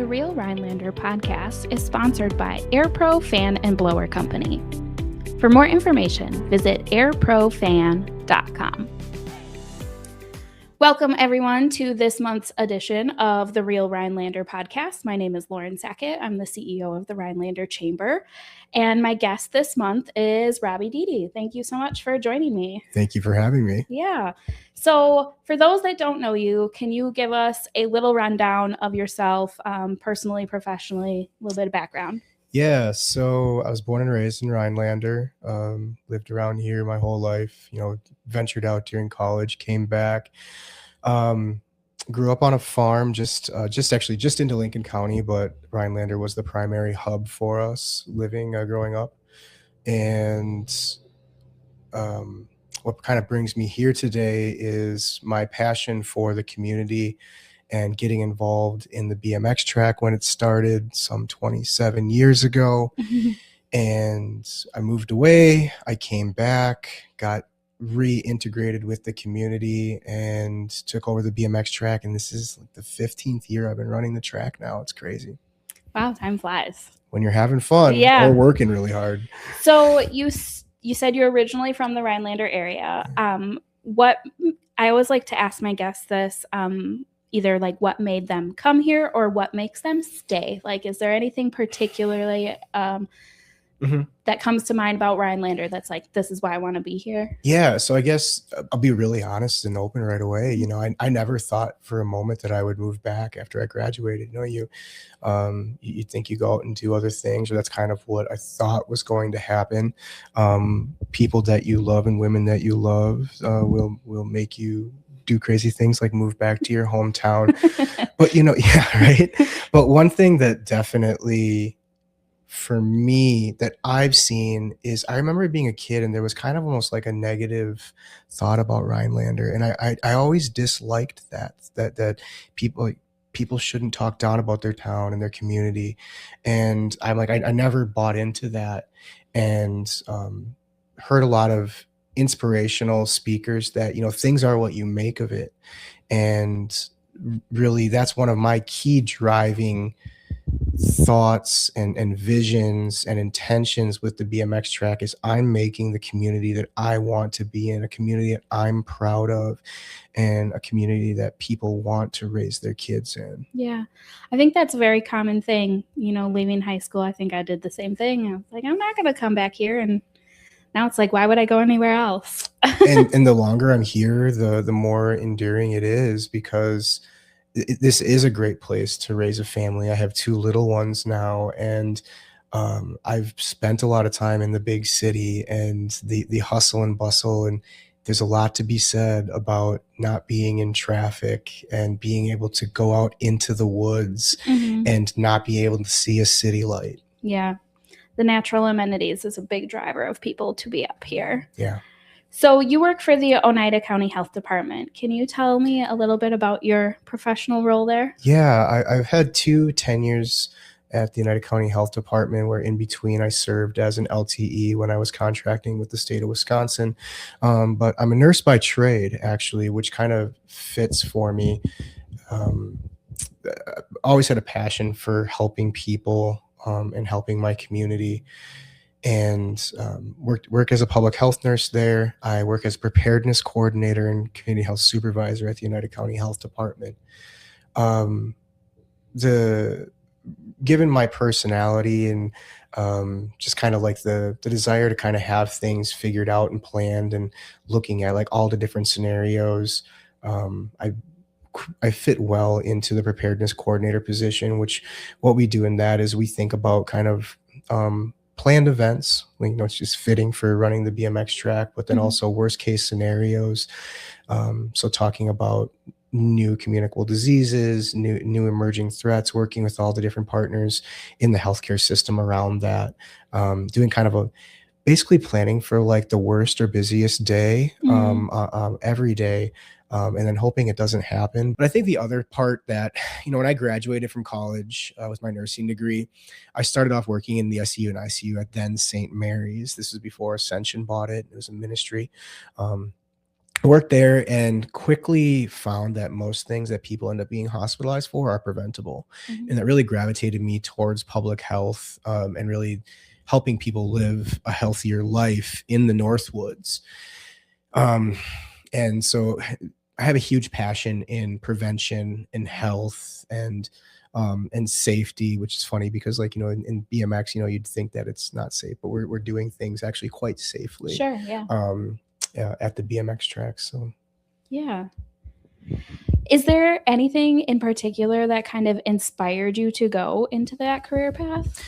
Real Rhinelander podcast is sponsored by AirPro Fan and Blower Company. For more information, visit airprofan.com. Welcome, everyone, to this month's edition of the Real Rhinelander podcast. My name is Lauren Sackett. I'm the CEO of the Rhinelander Chamber, and my guest this month is Robbie Deede. Thank you so much for joining me. Thank you for having me. Yeah. So for those that don't know you, can you give us a little rundown of yourself, personally, professionally, a little bit of background? Yeah, so I was born and raised in Rhinelander, lived around here my whole life, ventured out during college, came back, grew up on a farm just into Lincoln County, but Rhinelander was the primary hub for us growing up. And what kind of brings me here today is my passion for the community and getting involved in the BMX track when it started some 27 years ago. And I moved away, I came back, got reintegrated with the community and took over the BMX track. And this is like the 15th year I've been running the track now. It's crazy. Wow, time flies. When you're having fun or working really hard. So you said you're originally from the Rhinelander area. What I always like to ask my guests this, either like what made them come here or what makes them stay? Like, is there anything particularly that comes to mind about Rhinelander that's like, this is why I want to be here? Yeah, so I guess I'll be really honest and open right away. I never thought for a moment that I would move back after I graduated. You think you go out and do other things, or that's kind of what I thought was going to happen. People that you love and women that you love will make you do crazy things like move back to your hometown. But right. But one thing that definitely for me that I've seen is I remember being a kid and there was kind of almost like a negative thought about Rhinelander. And I always disliked that people shouldn't talk down about their town and their community. And I'm like, I never bought into that, and heard a lot of inspirational speakers that, things are what you make of it. And really that's one of my key driving thoughts and visions and intentions with the BMX track is I'm making the community that I want to be in, a community that I'm proud of, and a community that people want to raise their kids in. Yeah, I think that's a very common thing. Leaving high school, I think I did the same thing. I was like, I'm not going to come back here. And now it's like, why would I go anywhere else? and the longer I'm here, the more enduring it is, because this is a great place to raise a family. I have 2 little ones now, and I've spent a lot of time in the big city and the hustle and bustle, and there's a lot to be said about not being in traffic and being able to go out into the woods and not be able to see a city light. Yeah. The natural amenities is a big driver of people to be up here. Yeah. So you work for the Oneida County Health Department. Can you tell me a little bit about your professional role there? Yeah, I've had 2 tenures at the Oneida County Health Department, where in between I served as an LTE when I was contracting with the state of Wisconsin. But I'm a nurse by trade, actually, which kind of fits for me. Always had a passion for helping people and helping my community. And work as a public health nurse there. I work as preparedness coordinator and community health supervisor at the Oneida County Health Department. Given my personality and just kind of like the desire to kind of have things figured out and planned and looking at like all the different scenarios, I fit well into the preparedness coordinator position, which what we do in that is we think about kind of planned events, it's just fitting for running the BMX track, but then also worst case scenarios. So talking about new communicable diseases, new emerging threats, working with all the different partners in the healthcare system around that, doing kind of basically planning for like the worst or busiest day every day. And then hoping it doesn't happen. But I think the other part that, when I graduated from college with my nursing degree, I started off working in the SU and ICU at then St. Mary's. This was before Ascension bought it. It was a ministry. worked there and quickly found that most things that people end up being hospitalized for are preventable. Mhm. And that really gravitated me towards public health, and really helping people live a healthier life in the Northwoods. Um, and so I have a huge passion in prevention and health and safety, which is funny because, like, in BMX, you'd think that it's not safe, but we're doing things actually quite safely Sure, yeah. um, at the BMX track. So Yeah. Is there anything in particular that kind of inspired you to go into that career path?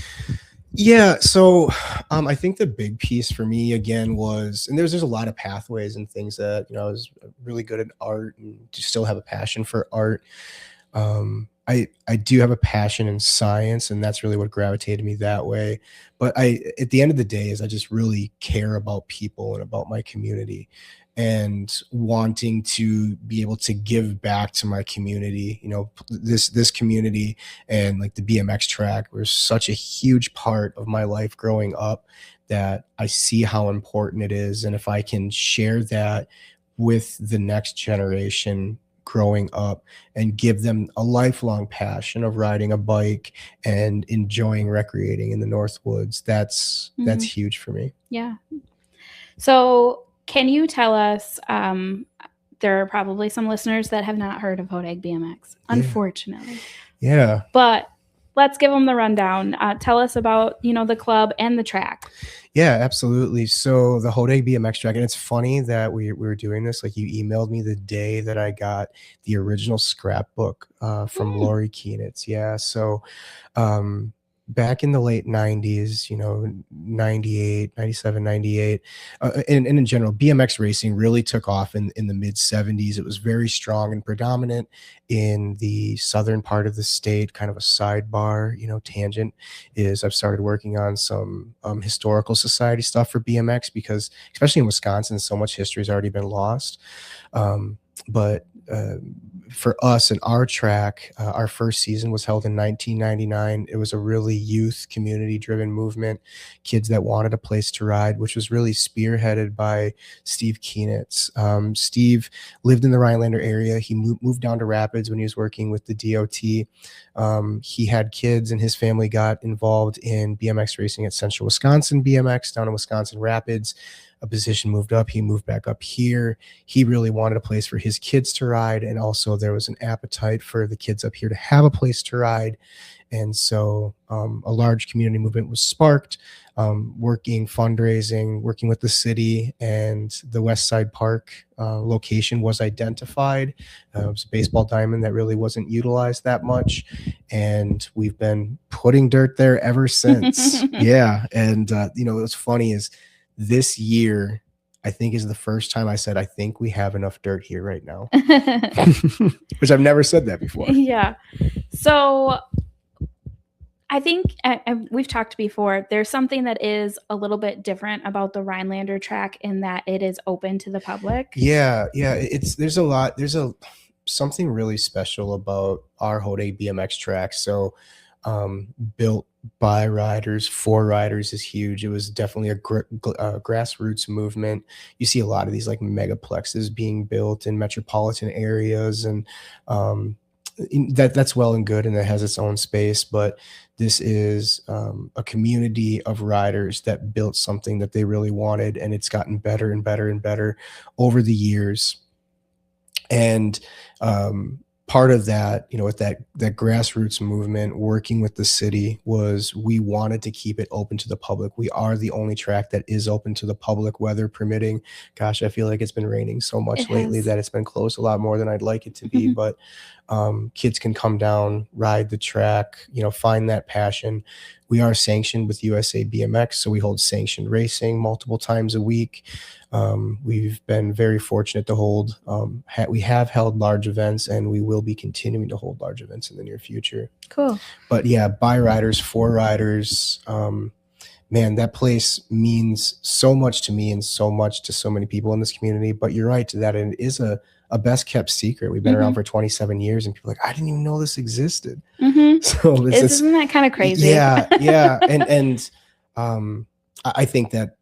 yeah, so I think the big piece for me again was, and there's a lot of pathways and things that I was really good at art and to still have a passion for art. I do have a passion in science, and that's really what gravitated me that way. But at the end of the day, is I just really care about people and about my community, and wanting to be able to give back to my community. This community and like the BMX track was such a huge part of my life growing up that I see how important it is, and if I can share that with the next generation growing up and give them a lifelong passion of riding a bike and enjoying recreating in the Northwoods, that's Mhm. huge for me. Yeah. So, can you tell us? There are probably some listeners that have not heard of Hodag BMX, Yeah. unfortunately. Yeah. But let's give them the rundown. Tell us about the club and the track. Yeah, absolutely. So the Hodag BMX track, and it's funny that we were doing this. Like, you emailed me the day that I got the original scrapbook from Mm. Lori Keenitz. Yeah. So um, back in the late 90s, 98, 97, 98, and in general, BMX racing really took off in the mid 70s. It was very strong and predominant in the southern part of the state. Kind of a sidebar, tangent is I've started working on some historical society stuff for BMX because, especially in Wisconsin, so much history has already been lost. But for us and our track, our first season was held in 1999. It was a really youth community driven movement, kids that wanted a place to ride, which was really spearheaded by Steve Keenitz. Steve lived in the Rhinelander area. He moved down to Rapids when he was working with the DOT. He had kids, and his family got involved in BMX racing at Central Wisconsin BMX down in Wisconsin Rapids. A position moved up. He moved back up here. He really wanted a place for his kids to ride. And also there was an appetite for the kids up here to have a place to ride. And so a large community movement was sparked, fundraising, working with the city, and the West Side Park location was identified. It was a baseball diamond that really wasn't utilized that much. And we've been putting dirt there ever since. Yeah. And, what's funny is this year, I think, is the first time I said, I think we have enough dirt here right now, which I've never said that before. Yeah. So I think we've talked before, there's something that is a little bit different about the Rhinelander track in that it is open to the public. Yeah. There's something really special about our Hodag BMX track. So built by riders for riders is huge. It was definitely a grassroots movement. You see a lot of these like megaplexes being built in metropolitan areas, and that's well and good, and it has its own space. But this is a community of riders that built something that they really wanted, and it's gotten better and better and better over the years. And part of that, with that grassroots movement, working with the city, was we wanted to keep it open to the public. We are the only track that is open to the public, weather permitting. Gosh, I feel like it's been raining so much lately that it's been closed a lot more than I'd like it to be. But kids can come down, ride the track, find that passion. We are sanctioned with USA BMX, so we hold sanctioned racing multiple times a week. We've been very fortunate to hold, we have held large events, and we will be continuing to hold large events in the near future. Cool. But yeah, by riders, for riders, man, that place means so much to me and so much to so many people in this community. But you're right to that. And it is a best kept secret. We've been around for 27 years, and people are like, I didn't even know this existed. So isn't that kind of crazy? Yeah. And I think that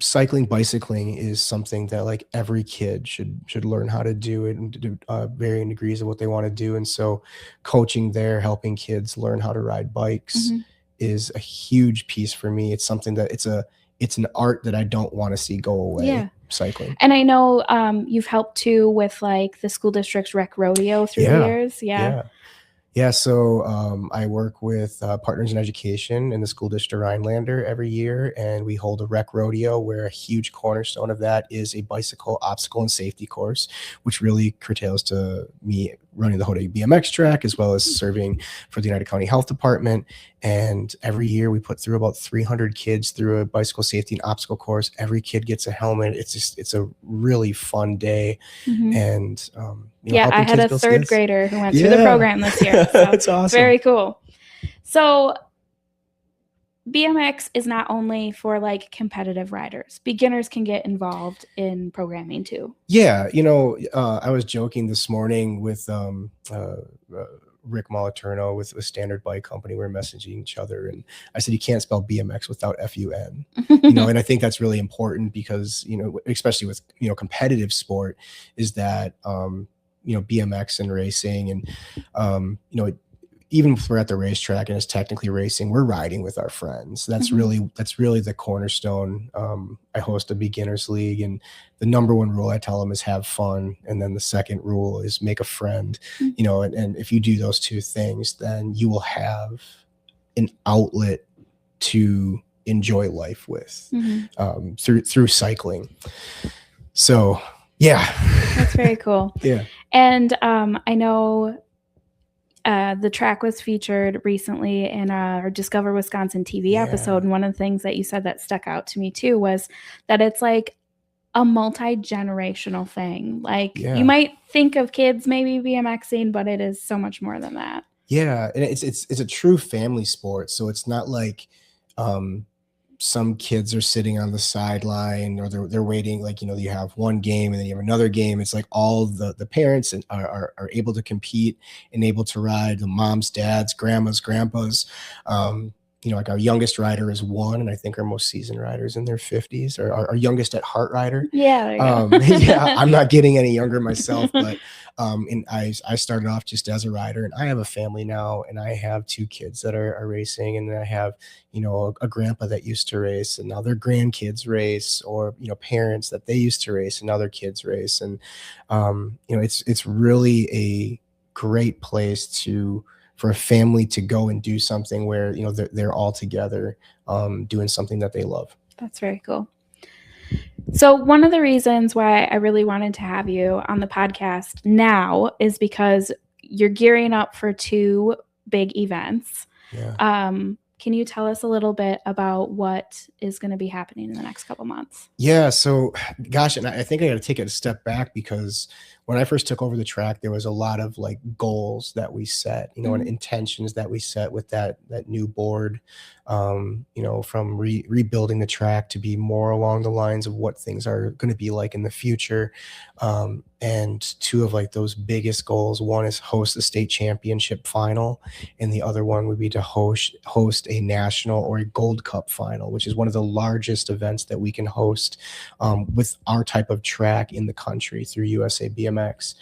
bicycling is something that like every kid should learn how to do it, and do varying degrees of what they want to do. And so coaching there, helping kids learn how to ride bikes is a huge piece for me. It's something that it's an art that I don't want to see go away. Yeah. Cycling. And I know you've helped too with like the school district's rec rodeo through the years. Yeah, so I work with Partners in Education in the school district Rhinelander every year, and we hold a rec rodeo where a huge cornerstone of that is a bicycle obstacle and safety course, which really curtails to me running the Hodag BMX track as well as serving for the Oneida County Health Department. And every year we put through about 300 kids through a bicycle safety and obstacle course. Every kid gets a helmet. It's a really fun day. And I had a third grader who went through the program this year. So that's awesome. Very cool. So BMX is not only for like competitive riders. Beginners can get involved in programming too. Yeah, I was joking this morning with Rick Moliterno with Standard Bike Company. We're messaging each other, and I said, you can't spell BMX without FUN. And I think that's really important because, especially with, competitive sport, is that, BMX and racing and, even if we're at the racetrack and it's technically racing, we're riding with our friends. That's really the cornerstone. I host a beginners league, and the number one rule I tell them is have fun. And then the second rule is make a friend, and if you do those two things, then you will have an outlet to enjoy life with, through cycling. So, yeah. That's very cool. Yeah. And I know the track was featured recently in our Discover Wisconsin TV episode. And one of the things that you said that stuck out to me too was that it's like a multi-generational thing. Like you might think of kids maybe BMXing, but it is so much more than that. Yeah. And it's a true family sport. So it's not like, some kids are sitting on the sideline or they're waiting, like, you have one game and then you have another game. It's like all the parents are able to compete and able to ride, the moms, dads, grandmas, grandpas. Like our youngest rider is 1, and I think our most seasoned rider is in their 50s, or our youngest at heart rider. Yeah, there you go. I'm not getting any younger myself, but and I started off just as a rider, and I have a family now, and I have 2 kids that are racing, and then I have a grandpa that used to race, and now their grandkids race, or parents that they used to race and now their kids race, and it's really a great place for a family to go and do something where they're all together doing something that they love. That's very cool. So one of the reasons why I really wanted to have you on the podcast now is because you're gearing up for 2 big events. Yeah. Can you tell us a little bit about what is going to be happening in the next couple months? Yeah. So, gosh, and I think I got to take it a step back, because when I first took over the track, there was a lot of like goals that we set, and intentions that we set with that new board, from rebuilding the track to be more along the lines of what things are going to be like in the future. And 2 of like those biggest goals, one is host the state championship final, and the other one would be to host a national or a Gold Cup final, which is one of the largest events that we can host with our type of track in the country through USA BMX.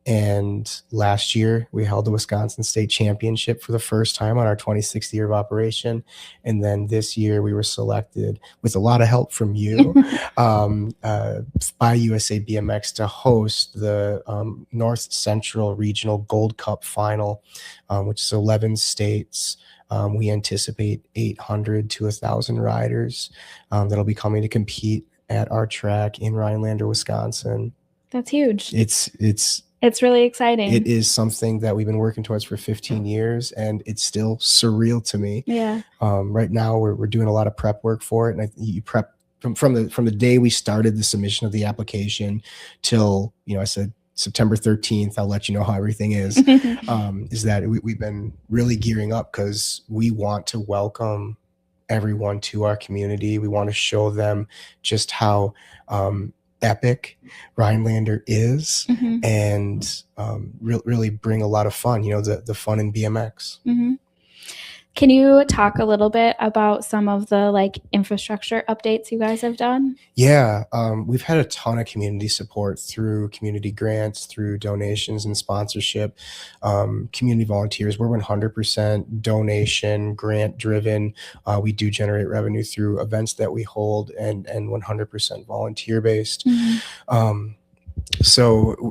And last year we held the Wisconsin State Championship for the first time on our 26th year of operation. And then this year we were selected, with a lot of help from you, by USA BMX to host the North Central Regional Gold Cup final, which is 11 states. We anticipate 800 to 1,000 riders that'll be coming to compete at our track in Rhinelander, Wisconsin. That's huge. It's really exciting. It is something that we've been working towards for 15 years, and it's still surreal to me. Yeah. Right now we're doing a lot of prep work for it, and you prep from the day we started the submission of the application till, I said September 13th, I'll let you know how everything is, is that we've been really gearing up because we want to welcome everyone to our community. We want to show them just how epic Rhinelander is, and really bring a lot of fun, the fun in BMX. Can you talk a little bit about some of the like infrastructure updates you guys have done? Yeah, we've had a ton of community support through community grants, through donations and sponsorship. Community volunteers, we're 100% donation, grant driven. We do generate revenue through events that we hold, and 100% volunteer based. Um,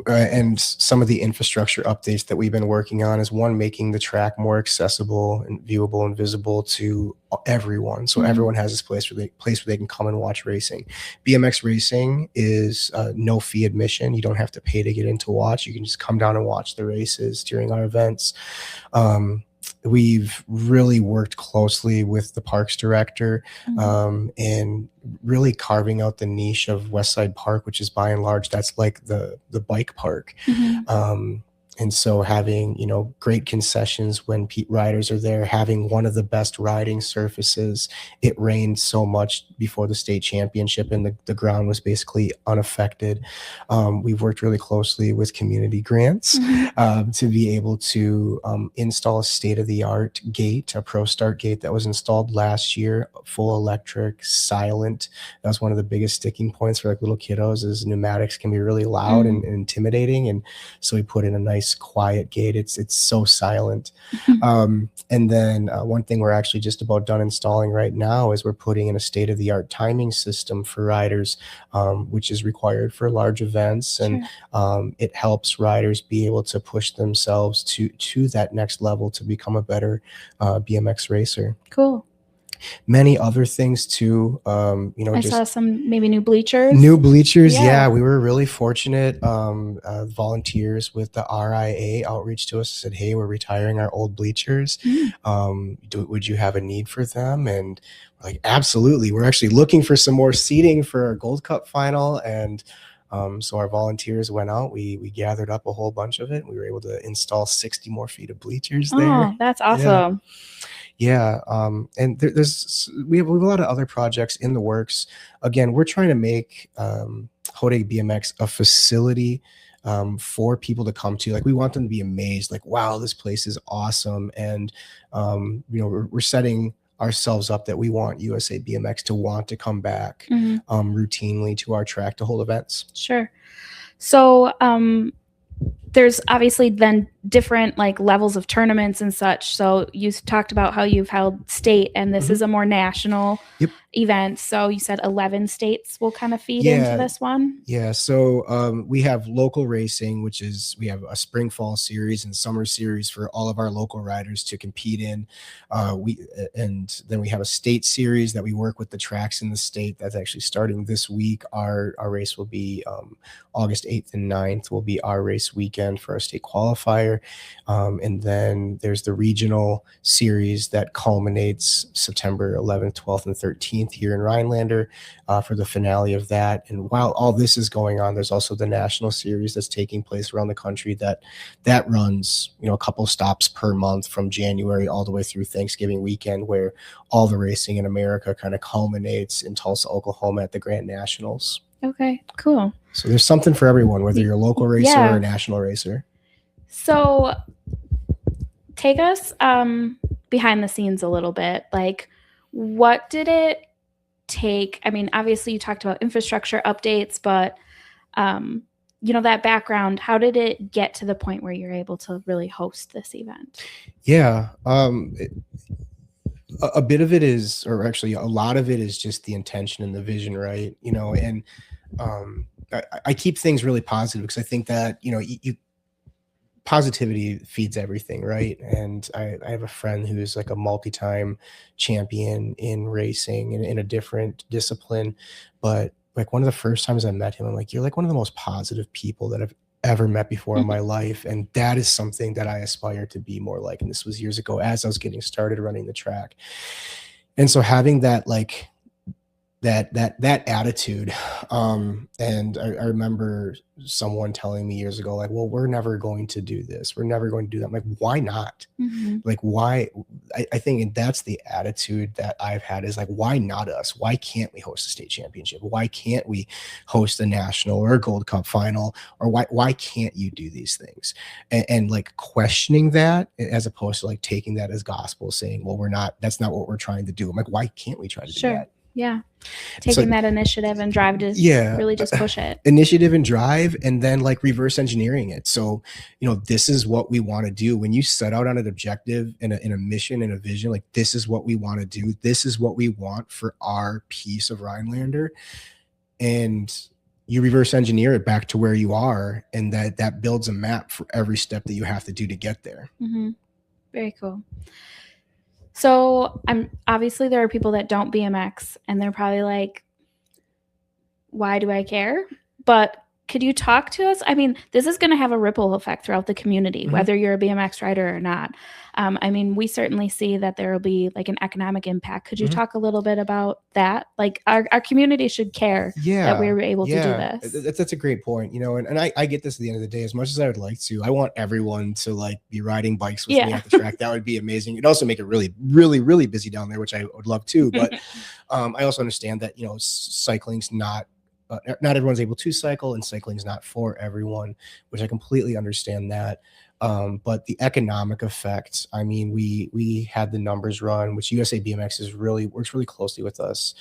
and some of the infrastructure updates that we've been working on is one, making the track more accessible and viewable and visible to everyone. So everyone has this place where they can come and watch racing. BMX racing is no fee admission. You don't have to pay to get in to watch. You can just come down and watch the races during our events. We've really worked closely with the parks director and really carving out the niche of Westside Park, which is by and large, that's like the bike park. And so having, you know, great concessions when riders are there, having one of the best riding surfaces. It rained so much before the state championship and the ground was basically unaffected. We've worked really closely with community grants to be able to install a state-of-the-art gate, a Pro Start gate that was installed last year, full electric, silent. That was one of the biggest sticking points for like little kiddos, is pneumatics can be really loud and intimidating. And so we put in a nice quiet gate. It's so silent. And then one thing we're actually just about done installing right now is we're putting in a state-of-the-art timing system for riders, which is required for large events. And it helps riders be able to push themselves to that next level to become a better BMX racer. Cool. Many other things too. You know, I saw some maybe new bleachers. New bleachers, yeah. We were really fortunate. Volunteers with the RIA outreached to us, said, "Hey, we're retiring our old bleachers. Would you have a need for them?" And we're like, absolutely. We're actually looking for some more seating for our Gold Cup final, and so our volunteers went out. We gathered up a whole bunch of it. We were able to install 60 more feet of bleachers there. Oh, that's awesome. Yeah, and we have a lot of other projects in the works. Again, we're trying to make Hodag BMX a facility for people to come to. Like, we want them to be amazed, like, wow, this place is awesome. And you know, we're setting ourselves up that we want USA BMX to want to come back routinely to our track to hold events. Sure. So there's obviously then different like levels of tournaments and such. So you talked about how you've held state, and this is a more national event. So you said 11 states will kind of feed into this one. Yeah. So we have local racing, which is, we have a spring, fall series and summer series for all of our local riders to compete in. And then we have a state series that we work with the tracks in the state. That's actually starting this week. Our race will be August 8th and 9th will be our race weekend for our state qualifier. And then there's the regional series that culminates September 11th, 12th, and 13th here in Rhinelander for the finale of that. And while all this is going on, there's also the national series that's taking place around the country that runs, you know, a couple stops per month from January all the way through Thanksgiving weekend, where all the racing in America kind of culminates in Tulsa, Oklahoma at the Grand Nationals. Okay, cool. So there's something for everyone, whether you're a local racer or a national racer. So take us behind the scenes a little bit. Like, what did it take? I mean, obviously you talked about infrastructure updates, but you know, that background, how did it get to the point where you're able to really host this event? Yeah. A bit of it is, or actually a lot of it is just the intention and the vision, right? You know, and I keep things really positive because I think that, you know, positivity feeds everything, right? And I have a friend who's like a multi-time champion in racing and in a different discipline. But like, one of the first times I met him, I'm like, you're like one of the most positive people that I've ever met before in my life. And that is something that I aspire to be more like. And this was years ago as I was getting started running the track. And so having that like that attitude. And I remember someone telling me years ago, like, well, we're never going to do this. We're never going to do that. I'm like, why not? Like, why? I think that's the attitude that I've had, is like, why not us? Why can't we host a state championship? Why can't we host a national or a Gold Cup final? Or why can't you do these things? And like questioning that, as opposed to like taking that as gospel, saying, well, that's not what we're trying to do. I'm like, why can't we try to do that? Yeah. Taking that initiative and drive to really just push it. Initiative and drive, and then like reverse engineering it. So, this is what we want to do. When you set out on an objective and a mission and a vision, like, this is what we want to do. This is what we want for our piece of Rhinelander. And you reverse engineer it back to where you are. And that builds a map for every step that you have to do to get there. Very cool. So obviously there are people that don't BMX, and they're probably like, why do I care? But could you talk to us? I mean, this is going to have a ripple effect throughout the community, whether you're a BMX rider or not. I mean, we certainly see that there will be like an economic impact. Could you talk a little bit about that? Like our community should care that we were able to do this. That's a great point. And I get this at the end of the day. As much as I would like to, I want everyone to like be riding bikes with me at the track. That would be amazing. It'd also make it really, really, really busy down there, which I would love too. But I also understand that, cycling's not everyone's able to cycle, and cycling is not for everyone, which I completely understand that. But the economic effect, I mean, we had the numbers run, which USA BMX works really closely with us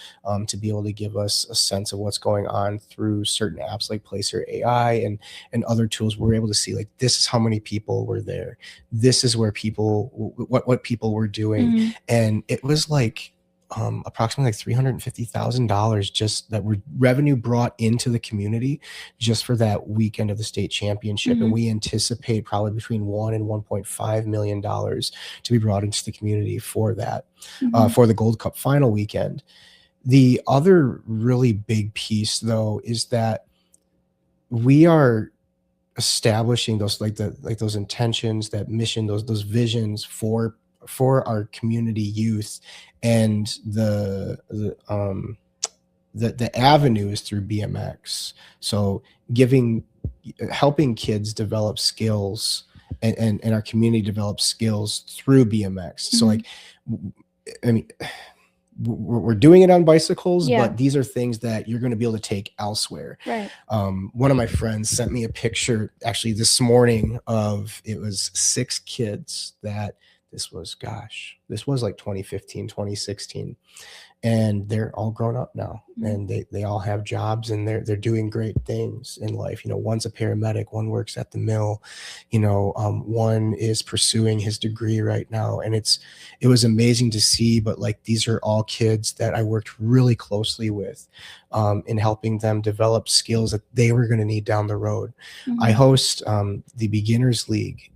to be able to give us a sense of what's going on through certain apps like Placer AI and other tools. We're able to see, like, this is how many people were there. This is where what people were doing. And it was like, approximately like $350,000 just that were revenue brought into the community just for that weekend of the state championship. And we anticipate probably between $1 and $1.5 million to be brought into the community for that, for the Gold Cup final weekend. The other really big piece, though, is that we are establishing those those intentions, that mission, those visions for our community youth, and the avenues through BMX. So helping kids develop skills and our community develop skills through BMX. So like, I mean, we're doing it on bicycles, but these are things that you're going to be able to take elsewhere. Right. One of my friends sent me a picture actually this morning it was 6 kids that this was like 2015, 2016. And they're all grown up now, and they all have jobs, and they're doing great things in life. One's a paramedic, one works at the mill, one is pursuing his degree right now. And it was amazing to see. But like, these are all kids that I worked really closely with in helping them develop skills that they were going to need down the road. I host the Beginners League,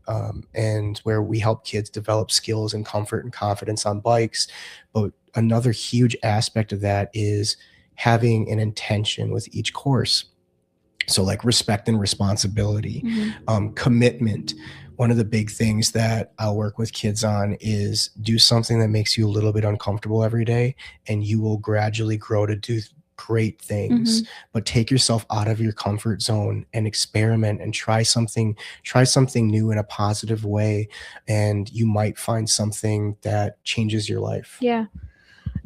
and where we help kids develop skills and comfort and confidence on bikes. But another huge aspect of that is having an intention with each course. So like respect and responsibility, commitment. One of the big things that I'll work with kids on is do something that makes you a little bit uncomfortable every day, and you will gradually grow to do great things. But take yourself out of your comfort zone and experiment and try something new in a positive way, and you might find something that changes your life. Yeah.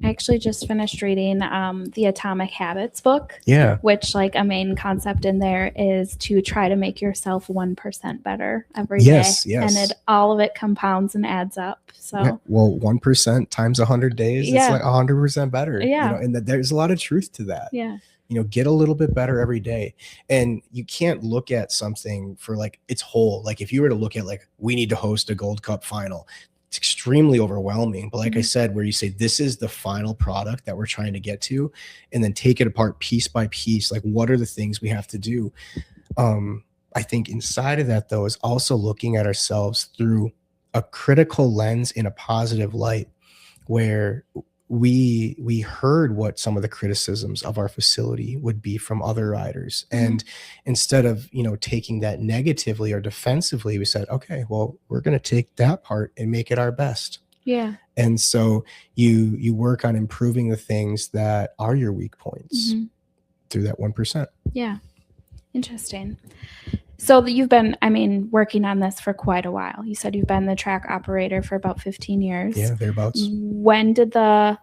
I actually just finished reading the Atomic Habits book. Yeah. Which, like, a main concept in there is to try to make yourself 1% better every day. Yes. And all of it compounds and adds up. So, yeah, well, 1% times 100 days, it's like 100% better. Yeah. And there's a lot of truth to that. Yeah. Get a little bit better every day. And you can't look at something for like its whole. Like, if you were to look at like, we need to host a Gold Cup final, it's extremely overwhelming. But like I said, where you say, this is the final product that we're trying to get to, and then take it apart piece by piece. Like, what are the things we have to do? I think inside of that, though, is also looking at ourselves through a critical lens in a positive light, where we heard what some of the criticisms of our facility would be from other riders. And instead of, taking that negatively or defensively, we said, okay, well, we're going to take that part and make it our best. Yeah. And so you work on improving the things that are your weak points through that 1%. Yeah. Interesting. So you've been, working on this for quite a while. You said you've been the track operator for about 15 years. Yeah, thereabouts. When did the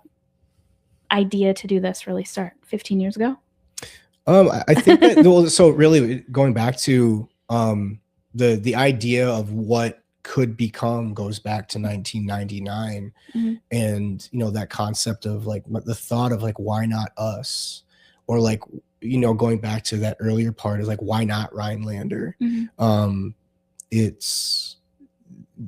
idea to do this really start? 15 years ago? I think that, so really going back to the idea of what could become goes back to 1999. And, that concept of like the thought of like, why not us? Or like, going back to that earlier part is like, why not Rhinelander? It's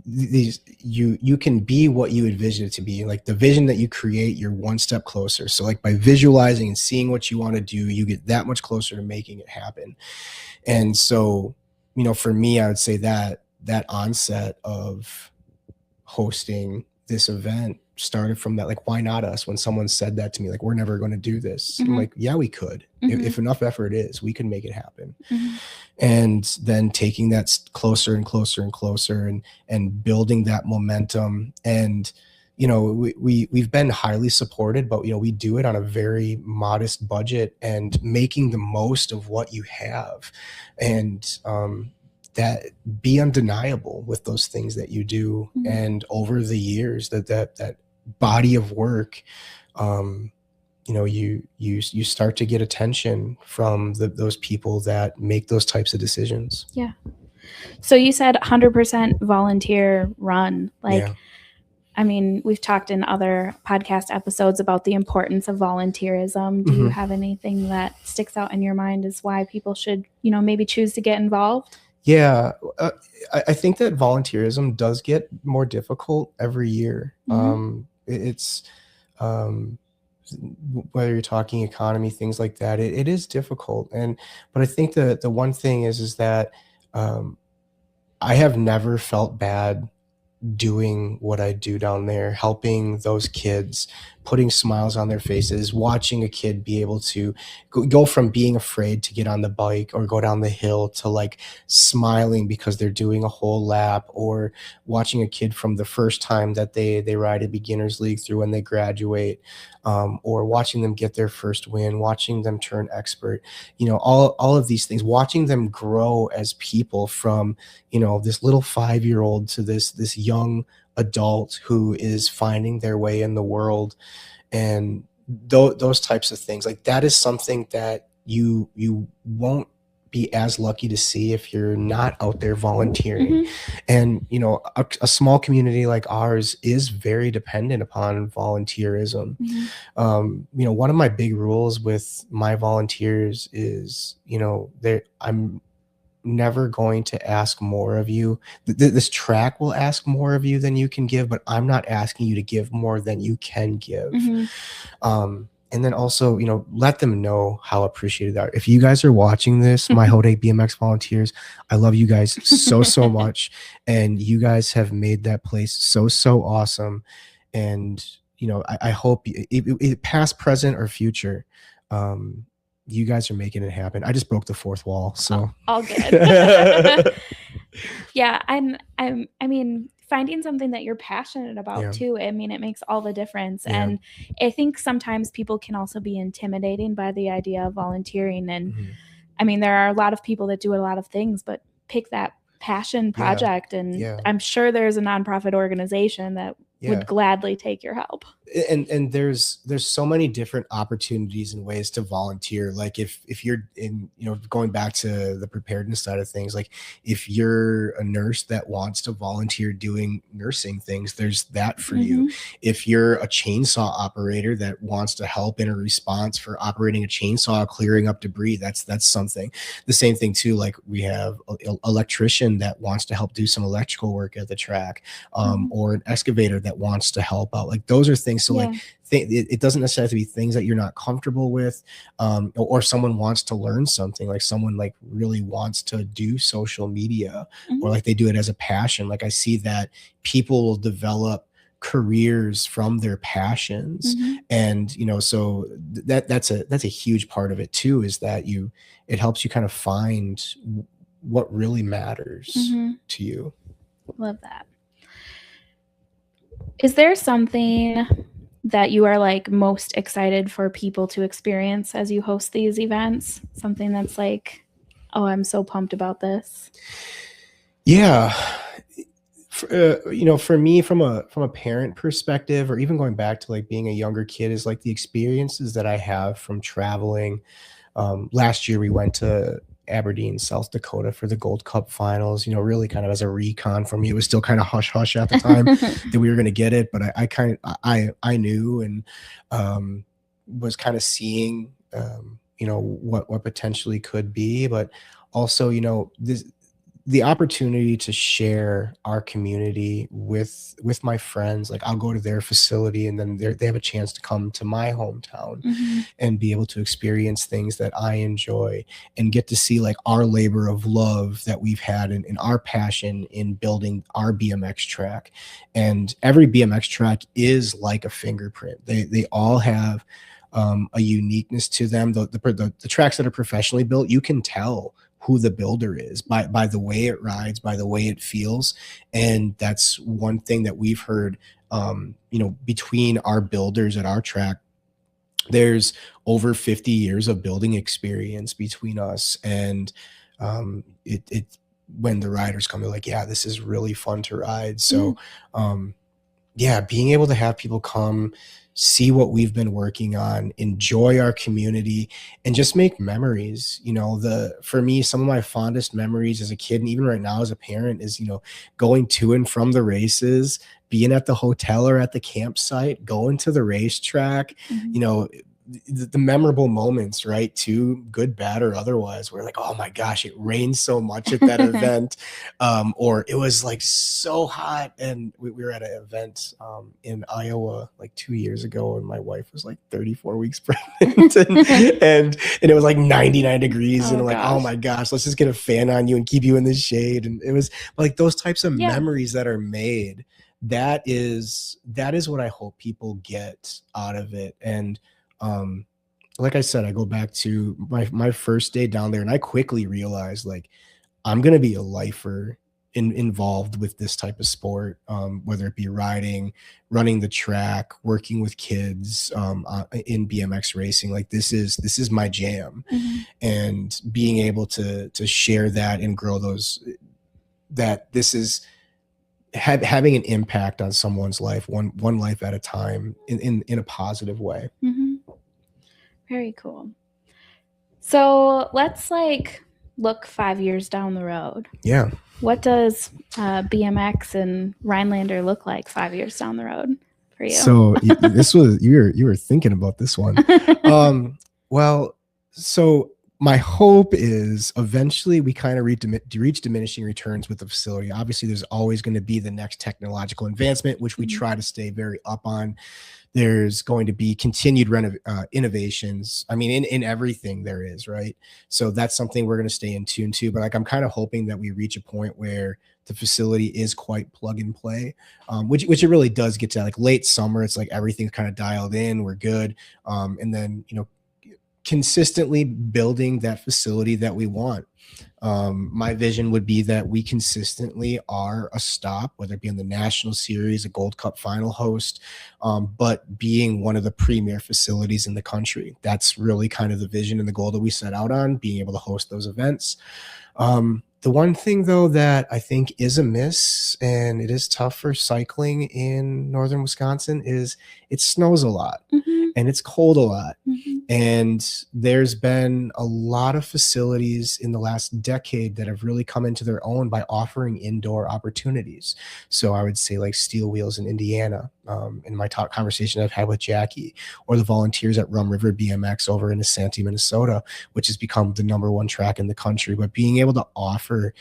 these, you can be what you envision it to be. Like the vision that you create, you're one step closer. So like by visualizing and seeing what you want to do, you get that much closer to making it happen. And so, for me, I would say that onset of hosting this event started from that, like, why not us? When someone said that to me, like, we're never going to do this. I'm like, yeah, we could. If enough effort is, we can make it happen. And then taking that closer and closer and closer and building that momentum. And, we've been highly supported, but, we do it on a very modest budget and making the most of what you have. And, that be undeniable with those things that you do. And over the years that body of work, you start to get attention from those people that make those types of decisions. Yeah. So you said 100% volunteer run. Like, yeah. We've talked in other podcast episodes about the importance of volunteerism. Do you have anything that sticks out in your mind as why people should, maybe choose to get involved? Yeah, I think that volunteerism does get more difficult every year. It's whether you're talking economy, things like that, it is difficult. But I think the one thing is that I have never felt bad doing what I do down there, helping those kids, putting smiles on their faces, watching a kid be able to go from being afraid to get on the bike or go down the hill to like smiling because they're doing a whole lap, or watching a kid from the first time that they ride a beginner's league through when they graduate, or watching them get their first win, watching them turn expert, all of these things, watching them grow as people from, this little 5-year-old to this young adult who is finding their way in the world. And those types of things, like that is something that you won't be as lucky to see if you're not out there volunteering. And a small community like ours is very dependent upon volunteerism. One of my big rules with my volunteers is I'm never going to ask more of you. This track will ask more of you than you can give, but I'm not asking you to give more than you can give. And then also, let them know how appreciated they are. If you guys are watching this, my Hodag BMX volunteers, I love you guys so much. And you guys have made that place so awesome. And, I hope past, present, or future, you guys are making it happen. I just broke the fourth wall, so all good. Yeah, finding something that you're passionate about too. It makes all the difference. And I think sometimes people can also be intimidating by the idea of volunteering. And there are a lot of people that do a lot of things, but pick that passion project. And I'm sure there's a nonprofit organization that would gladly take your help. And there's so many different opportunities and ways to volunteer. Like if you're in, going back to the preparedness side of things, like if you're a nurse that wants to volunteer doing nursing things, there's that for you. If you're a chainsaw operator that wants to help in a response for operating a chainsaw, clearing up debris, that's something. The same thing too, like we have an electrician that wants to help do some electrical work at the track, or an excavator that wants to help out. Like those are things. So like it doesn't necessarily have to be things that you're not comfortable with, or someone wants to learn something, like someone like really wants to do social media, or like they do it as a passion. Like I see that people will develop careers from their passions. And so that's a huge part of it too, is that it helps you kind of find what really matters to you. Love that. Is there something that you are like most excited for people to experience as you host these events? Something that's like, oh, I'm so pumped about this. Yeah. For me, from a parent perspective, or even going back to like being a younger kid, is like the experiences that I have from traveling. Last year we went to Aberdeen, South Dakota for the Gold Cup finals, really kind of as a recon for me. It was still kind of hush hush at the time that we were going to get it, but I knew, and was kind of seeing, what potentially could be, but also, the opportunity to share our community with my friends. Like, I'll go to their facility, and then they have a chance to come to my hometown and be able to experience things that I enjoy, and get to see like our labor of love that we've had, in our passion in building our BMX track. And every BMX track is like a fingerprint. They all have a uniqueness to them. The tracks that are professionally built, you can tell who the builder is by the way it rides, by the way it feels. And that's one thing that we've heard, between our builders at our track. There's over 50 years of building experience between us. And it when the riders come, they're like, yeah, this is really fun to ride. So yeah, being able to have people come, see what we've been working on, enjoy our community, and just make memories. For me, some of my fondest memories as a kid, and even right now as a parent, is, going to and from the races, being at the hotel or at the campsite, going to the racetrack, the memorable moments, right? Too good, bad, or otherwise. We're like, oh my gosh, it rained so much at that event. Or it was like so hot. And we were at an event in Iowa like 2 years ago, and my wife was like 34 weeks pregnant, and it was like 99 degrees. And I'm like, oh my gosh, let's just get a fan on you and keep you in the shade. And it was like those types of memories that are made. That is what I hope people get out of it. And like I said, I go back to my first day down there, and I quickly realized, like, I'm going to be a lifer involved with this type of sport, whether it be riding, running the track, working with kids, in BMX racing. Like, this is my jam. And being able to share that and grow that this is having an impact on someone's life, one life at a time, in a positive way. Very cool. So let's look 5 years down the road. Yeah. What does BMX and Rhinelander look like 5 years down the road for you? So you were thinking about this one. Well, so my hope is eventually we kind of reach diminishing returns with the facility. Obviously, there's always going to be the next technological advancement, which we try to stay very up on. There's going to be continued innovations. I mean, in everything there is, right? So that's something we're going to stay in tune to. But like, I'm kind of hoping that we reach a point where the facility is quite plug and play, which it really does get to. Like, late summer, it's like everything's kind of dialed in. We're good. And then, consistently building that facility that we want. My vision would be that we consistently are a stop, whether it be in the national series, a Gold Cup final host, but being one of the premier facilities in the country. That's really kind of the vision and the goal that we set out on, being able to host those events. The one thing, though, that I think is a miss, and it is tough for cycling in northern Wisconsin, is it snows a lot and it's cold a lot. And there's been a lot of facilities in the last decade that have really come into their own by offering indoor opportunities. So I would say like Steel Wheels in Indiana, in my conversation I've had with Jackie, or the volunteers at Rum River BMX over in Asante, Minnesota, which has become the #1 track in the country. But being able to offer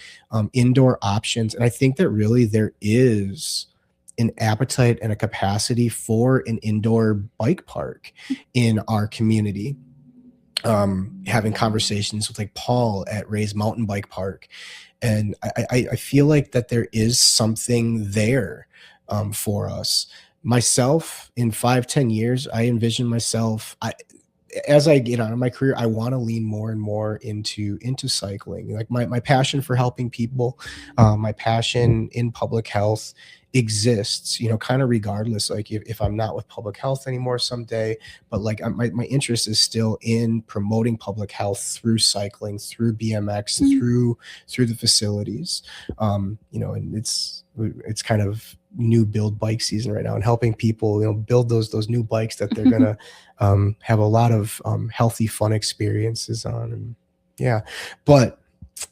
indoor options, and I think that really there is an appetite and a capacity for an indoor bike park in our community. Having conversations with like Paul at Ray's Mountain Bike Park. And I feel like that there is something there for us. Myself, in 5-10 years, I envision myself, as I get on in my career, I want to lean more and more into cycling. Like my passion for helping people, my passion in public health exists, you know, kind of regardless, like if I'm not with public health anymore someday, but like my interest is still in promoting public health through cycling, through BMX, through the facilities, you know, and it's kind of new build bike season right now, and helping people, you know, build those new bikes that they're gonna have a lot of healthy, fun experiences on. And yeah, but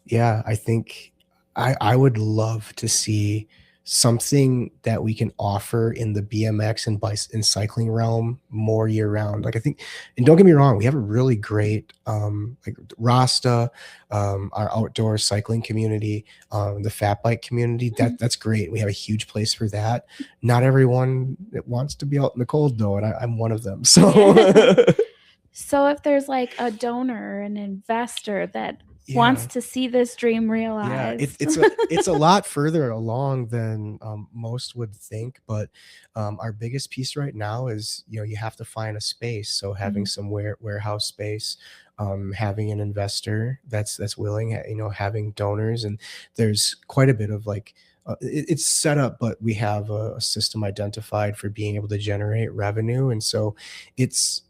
yeah, I think I would love to see something that we can offer in the BMX and and cycling realm more year round. Like I think, and don't get me wrong, we have a really great like Rasta, our outdoor cycling community, the fat bike community. That's great. We have a huge place for that. Not everyone that wants to be out in the cold though, and I'm one of them. So So if there's like a donor, an investor that wants to see this dream realized, it's a lot further along than most would think, but our biggest piece right now is, you know, you have to find a space. So having some warehouse space, having an investor that's willing, you know, having donors, and there's quite a bit of like it's set up, but we have a system identified for being able to generate revenue. And so this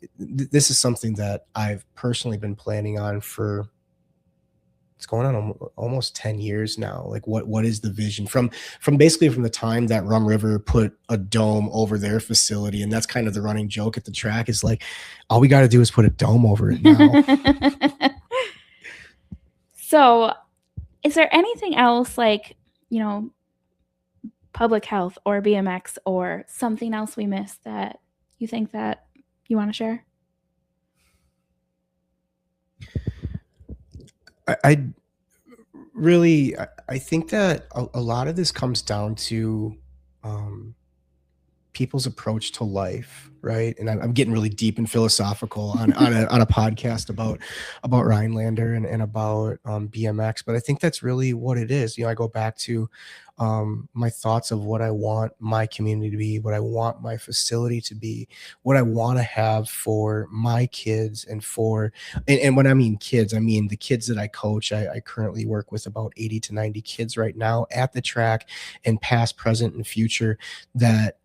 is something that I've personally been planning on for, it's going on almost 10 years now. Like what is the vision from basically from the time that Rum River put a dome over their facility, and that's kind of the running joke at the track, is like, all we got to do is put a dome over it now. So is there anything else, like, you know, public health or BMX or something else we missed that you think that you want to share? I really, I think that a lot of this comes down to people's approach to life, right? And I'm getting really deep and philosophical on a podcast about Rhinelander and about BMX, but I think that's really what it is. You know, I go back to my thoughts of what I want my community to be, what I want my facility to be, what I want to have for my kids, and and when I mean kids, I mean the kids that I coach. I currently work with about 80 to 90 kids right now at the track, and past, present, and future, that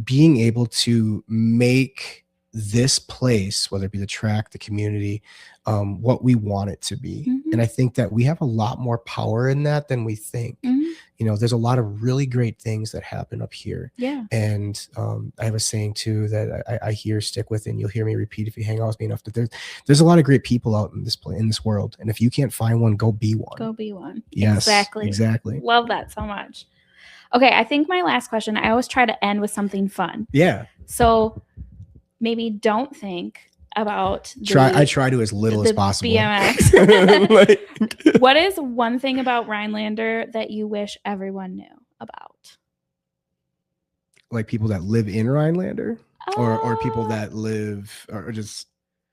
being able to make this place, whether it be the track, the community, what we want it to be. And I think that we have a lot more power in that than we think. You know, there's a lot of really great things that happen up here. Yeah. And I have a saying too that I hear, stick with, and you'll hear me repeat if you hang out with me enough, that there's a lot of great people out in this world. And if you can't find one, go be one. Go be one. Yes, exactly. Love that so much. Okay, I think my last question, I always try to end with something fun. Yeah. So maybe don't think about I try to as little as possible. BMX. What is one thing about Rhinelander that you wish everyone knew about? Like people that live in Rhinelander, or people that live, or just.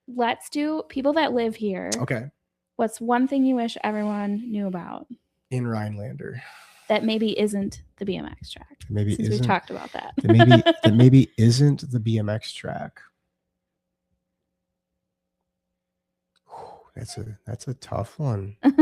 Let's do people that live here. Okay. What's one thing you wish everyone knew about in Rhinelander that maybe isn't the BMX track? Maybe since we talked about that. that maybe isn't the BMX track. That's a tough one. I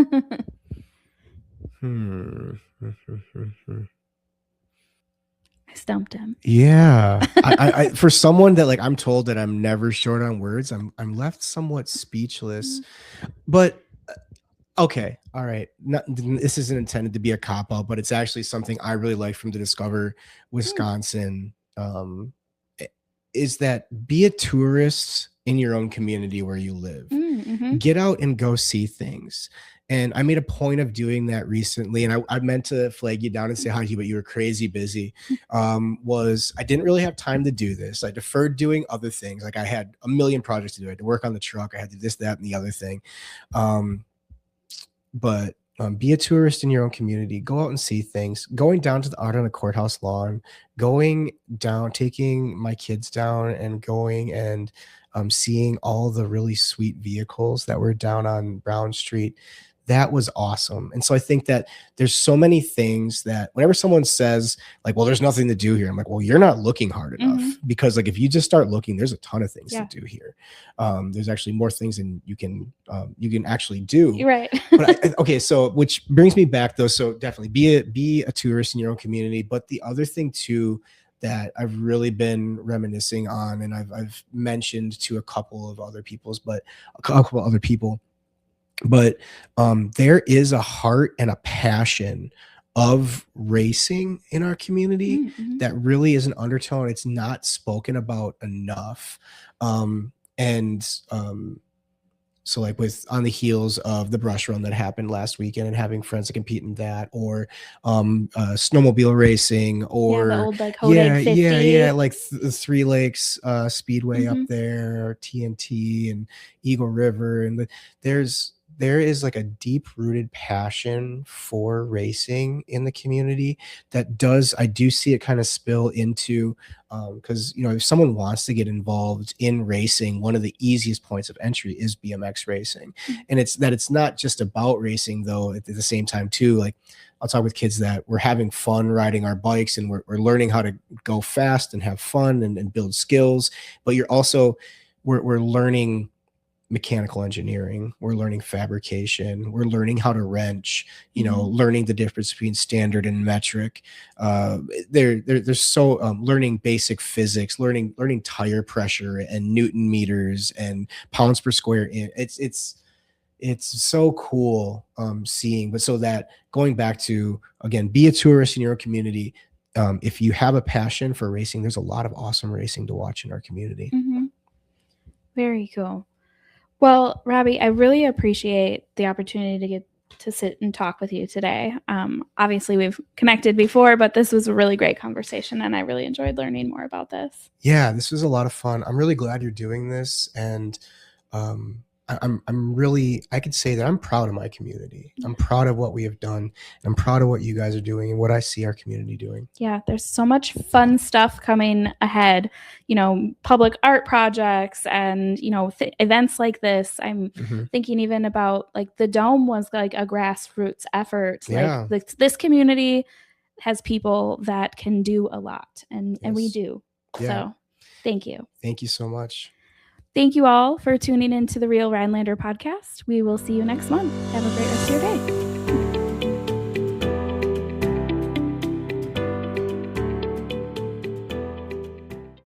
stumped him. Yeah. I for someone that, like, I'm told that I'm never short on words, I'm left somewhat speechless. But okay, all right. This isn't intended to be a cop-out, but it's actually something I really like from the Discover Wisconsin. Is that be a tourist in your own community where you live. Get out and go see things. And I made a point of doing that recently, and I meant to flag you down and say hi to you, but you were crazy busy. I didn't really have time to do this. I deferred doing other things. Like I had a million projects to do. I had to work on the truck. I had to do this, that, and the other thing. But be a tourist in your own community. Go out and see things. Going down to the art on the courthouse lawn, going down, taking my kids down and going and seeing all the really sweet vehicles that were down on Brown Street. that was awesome. And so I think that there's so many things that whenever someone says like, well, there's nothing to do here, I'm like, well, you're not looking hard enough, because like if you just start looking, there's a ton of things to do here. There's actually more things than you can actually do. Right. But okay, so which brings me back though. So definitely be a tourist in your own community. But the other thing too that I've really been reminiscing on, and I've mentioned to a couple of other people, but there is a heart and a passion of racing in our community that really is an undertone. It's not spoken about enough. So like with on the heels of the brush run that happened last weekend and having friends that compete in that, or snowmobile racing, or the old like Hodag 50. like the Three Lakes Speedway up there, TNT and Eagle River, and there is like a deep rooted passion for racing in the community that I do see it kind of spill into, because, if someone wants to get involved in racing, one of the easiest points of entry is BMX racing. And it's not just about racing though, at the same time too, like I'll talk with kids that we're having fun riding our bikes and we're learning how to go fast and have fun and build skills, but we're learning mechanical engineering, we're learning fabrication, we're learning how to wrench, learning the difference between standard and metric. There's so learning basic physics, learning tire pressure and Newton meters and pounds per square inch. It's so cool seeing. But so that going back to, again, be a tourist in your community. If you have a passion for racing, there's a lot of awesome racing to watch in our community. Very cool. Well, Robbie, I really appreciate the opportunity to get to sit and talk with you today. Obviously, we've connected before, but this was a really great conversation, and I really enjoyed learning more about this. Yeah, this was a lot of fun. I'm really glad you're doing this, and I could say that I'm proud of my community. I'm proud of what we have done. I'm proud of what you guys are doing and what I see our community doing. Yeah, there's so much fun stuff coming ahead, public art projects and, events like this. I'm thinking even about like the Dome was like a grassroots effort. Yeah. Like this community has people that can do a lot and we do. Yeah. So thank you. Thank you so much. Thank you all for tuning into the Real Rhinelander podcast. We will see you next month. Have a great rest of your day.